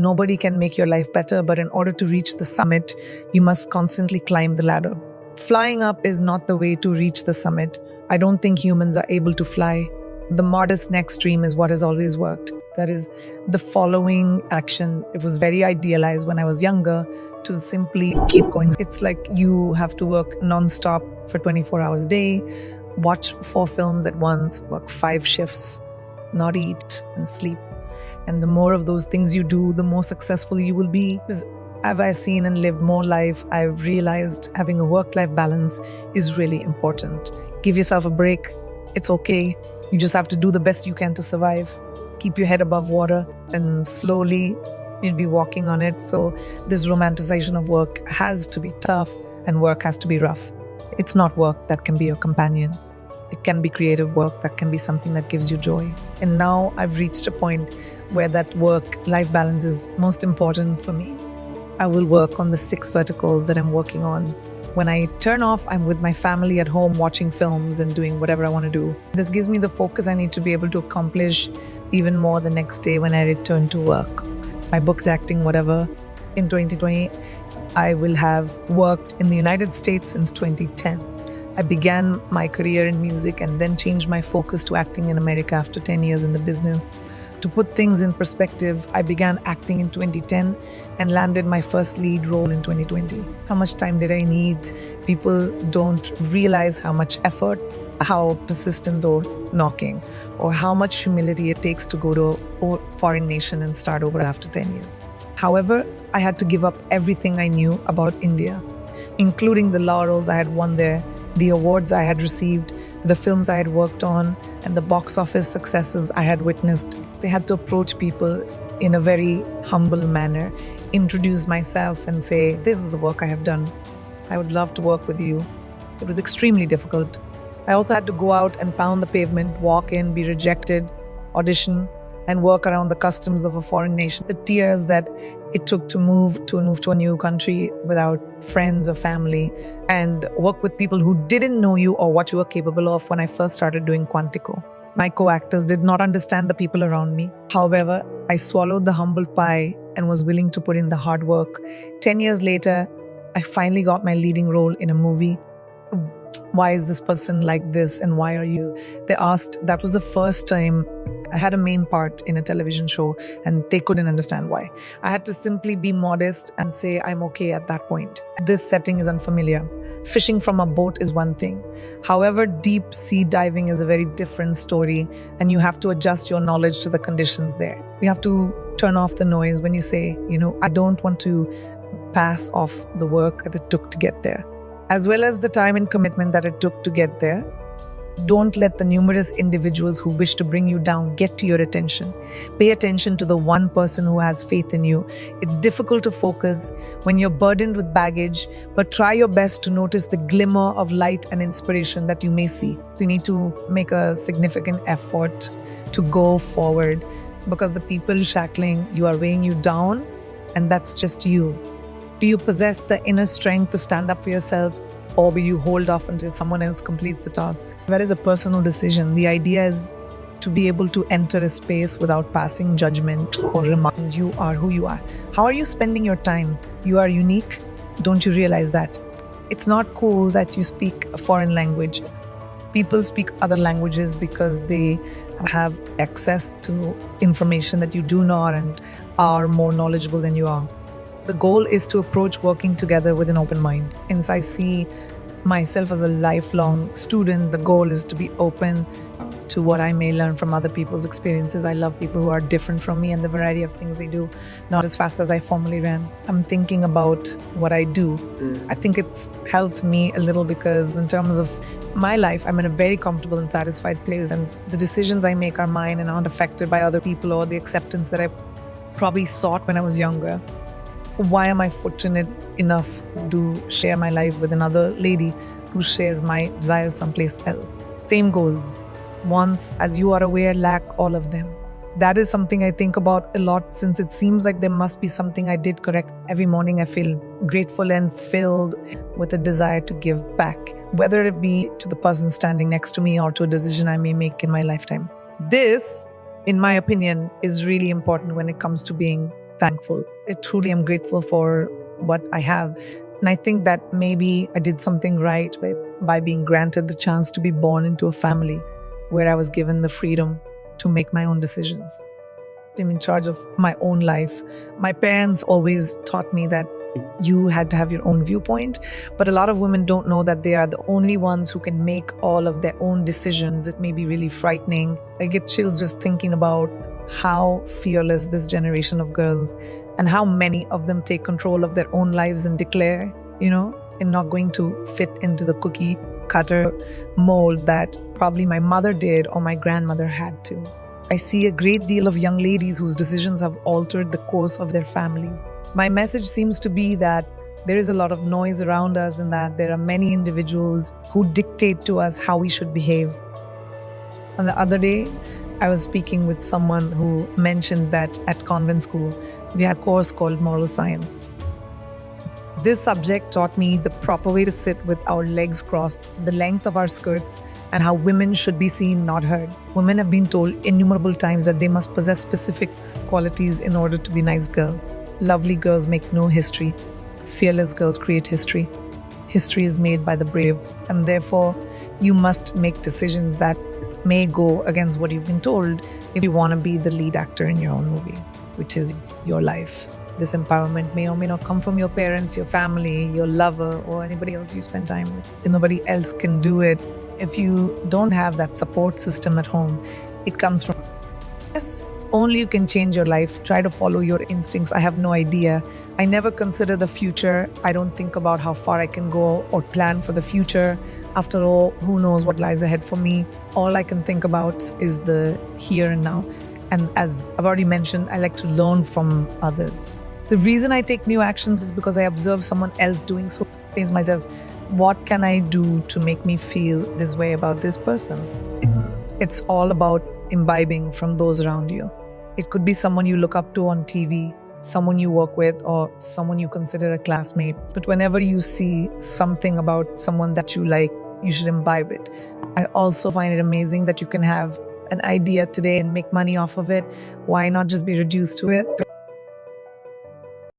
Nobody can make your life better, but in order to reach the summit, you must constantly climb the ladder. Flying up is not the way to reach the summit. I don't think humans are able to fly. The modest next dream is what has always worked. That is the following action. It was very idealized when I was younger to simply keep going. It's like you have to work non-stop for 24 hours a day, watch 4 films at once, work 5 shifts, not eat and sleep. And the more of those things you do, the more successful you will be. Because as I've seen and lived more life, I've realized having a work-life balance is really important. Give yourself a break. It's okay. You just have to do the best you can to survive. Keep your head above water and slowly you'll be walking on it. So this romanticization of work has to be tough and work has to be rough. It's not work that can be your companion. It can be creative work that can be something that gives you joy. And now I've reached a point where that work-life balance is most important for me. I will work on the 6 verticals that I'm working on. When I turn off, I'm with my family at home watching films and doing whatever I want to do. This gives me the focus I need to be able to accomplish even more the next day when I return to work. My book's acting, whatever. In 2020, I will have worked in the United States since 2010. I began my career in music and then changed my focus to acting in America after 10 years in the business. To put things in perspective, I began acting in 2010 and landed my first lead role in 2020. How much time did I need? People don't realize how much effort, how persistent or knocking, or how much humility it takes to go to a foreign nation and start over after 10 years. However, I had to give up everything I knew about India, including the laurels I had won there, the awards I had received, the films I had worked on, and the box office successes I had witnessed. They had to approach people in a very humble manner, introduce myself and say, this is the work I have done. I would love to work with you. It was extremely difficult. I also had to go out and pound the pavement, walk in, be rejected, audition, and work around the customs of a foreign nation. The tears that it took to move to a new country without friends or family and work with people who didn't know you or what you were capable of. When I first started doing Quantico, my co-actors did not understand the people around me. However, I swallowed the humble pie and was willing to put in the hard work. 10 years later, I finally got my leading role in a movie. Why is this person like this and why are you? They asked. That was the first time I had a main part in a television show and they couldn't understand why. I had to simply be modest and say I'm okay at that point. This setting is unfamiliar. Fishing from a boat is one thing. However, deep sea diving is a very different story and you have to adjust your knowledge to the conditions there. You have to turn off the noise when you say, I don't want to pass off the work that it took to get there, as well as the time and commitment that it took to get there. Don't let the numerous individuals who wish to bring you down get to your attention. Pay attention to the one person who has faith in you. It's difficult to focus when you're burdened with baggage, but try your best to notice the glimmer of light and inspiration that you may see. You need to make a significant effort to go forward because the people shackling you are weighing you down, and that's just you. Do you possess the inner strength to stand up for yourself, or will you hold off until someone else completes the task? That is a personal decision. The idea is to be able to enter a space without passing judgment or remind you are who you are. How are you spending your time? You are unique. Don't you realize that? It's not cool that you speak a foreign language. People speak other languages because they have access to information that you do not and are more knowledgeable than you are. The goal is to approach working together with an open mind. Since I see myself as a lifelong student, the goal is to be open to what I may learn from other people's experiences. I love people who are different from me and the variety of things they do, not as fast as I formerly ran. I'm thinking about what I do. I think it's helped me a little because in terms of my life, I'm in a very comfortable and satisfied place, and the decisions I make are mine and aren't affected by other people or the acceptance that I probably sought when I was younger. Why am I fortunate enough to share my life with another lady who shares my desires someplace else? Same goals. Wants, as you are aware, lack all of them. That is something I think about a lot, since it seems like there must be something I did correct. Every morning I feel grateful and filled with a desire to give back, whether it be to the person standing next to me or to a decision I may make in my lifetime. This, in my opinion, is really important when it comes to being thankful. I truly am grateful for what I have. And I think that maybe I did something right by being granted the chance to be born into a family where I was given the freedom to make my own decisions. I'm in charge of my own life. My parents always taught me that you had to have your own viewpoint, but a lot of women don't know that they are the only ones who can make all of their own decisions. It may be really frightening. I get chills just thinking about how fearless this generation of girls and how many of them take control of their own lives and declare, and not going to fit into the cookie cutter mold that probably my mother did or my grandmother had to. I see a great deal of young ladies whose decisions have altered the course of their families. My message seems to be that there is a lot of noise around us and that there are many individuals who dictate to us how we should behave. On the other day, I was speaking with someone who mentioned that at convent school, we had a course called Moral Science. This subject taught me the proper way to sit with our legs crossed, the length of our skirts, and how women should be seen, not heard. Women have been told innumerable times that they must possess specific qualities in order to be nice girls. Lovely girls make no history. Fearless girls create history. History is made by the brave, and therefore you must make decisions that may go against what you've been told if you want to be the lead actor in your own movie, which is your life. This empowerment may or may not come from your parents, your family, your lover, or anybody else you spend time with. If nobody else can do it, if you don't have that support system at home, it comes from, yes, only you can change your life. Try to follow your instincts. I have no idea. I never consider the future. I don't think about how far I can go or plan for the future. After all, who knows what lies ahead for me? All I can think about is the here and now. And as I've already mentioned, I like to learn from others. The reason I take new actions is because I observe someone else doing so. I ask myself, what can I do to make me feel this way about this person? It's all about imbibing from those around you. It could be someone you look up to on TV, someone you work with, or someone you consider a classmate. But whenever you see something about someone that you like, you should imbibe it. I also find it amazing that you can have an idea today and make money off of it. Why not just be reduced to it?